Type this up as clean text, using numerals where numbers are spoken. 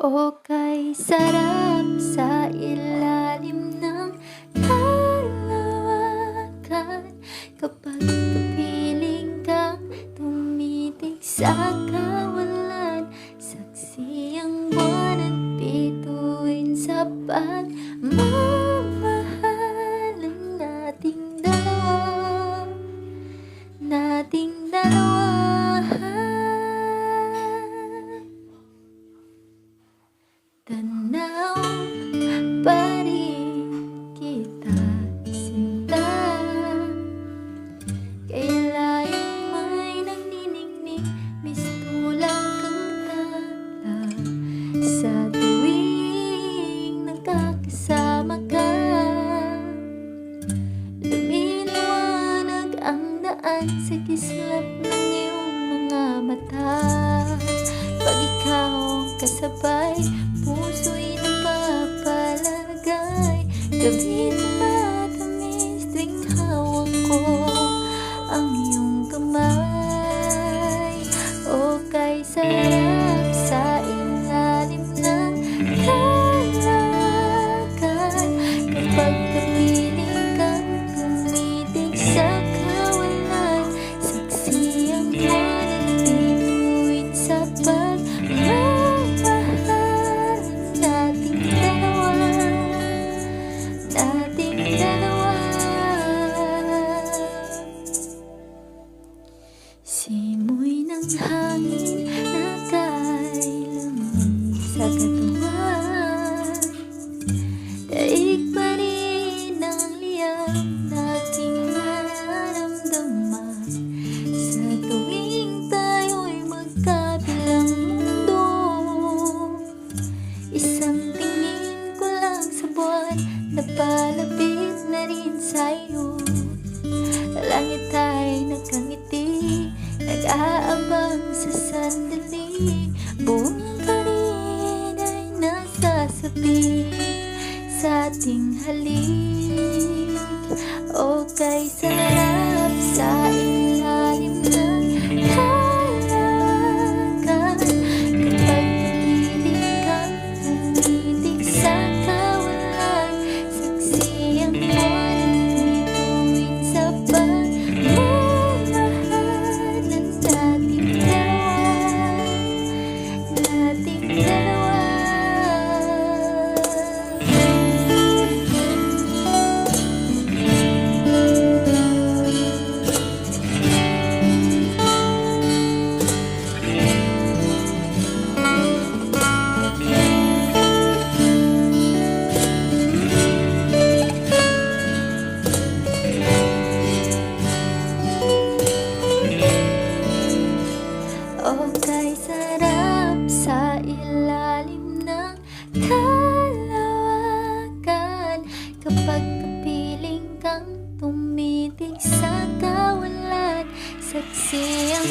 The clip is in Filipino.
O kay sarap sa ilalim ng kalawakan, kapag kapiling kang tumitig sa kawalan. Saksi ang buwan at bituin sa pagmamahalan nating dalawa, nating dalawa. Tanaw pa rin kita, sinta, kailayang may nagniningning, mistulang kang tala. Sa tuwing nagkakasama ka, lumiliwanag ang daan sa kislap ng iyong mga mata. Pag ikaw ang kasabay, puso'y napapalagay. Gabi na matamis tuwing hawak ko ang iyong kamay. O kay sarap sa ilalim ng kalawakan, kapag kapiling kang tumitig sa kawalan. Saksi ang buwan at bituin sa pagmamahal nating dalawa, nating dalawa. Simoy ng hangin na kailanman sa katawan, daig pa rin ang liyab na aking nararamdaman. Sa tuwing tayo'y magkabilang mundo, isang tingin ko lang sa buwan, napalapit na rin sa'yo. Langit ay nakangiti, nag-aabang sa sandali. Buong pa rin ay nasasabi sa ating halik. O kay sarap sa ilalim ng kalawakan, kapag kapiling kang tumitig sa kawalan. Saksi ang buwan at bituin sa pagmamahal nating dalawa, nating dalawa. O kay sarap sa ilalim ng kalawakan, kapag kapiling kang tumitig sa kawalan. Saksi ang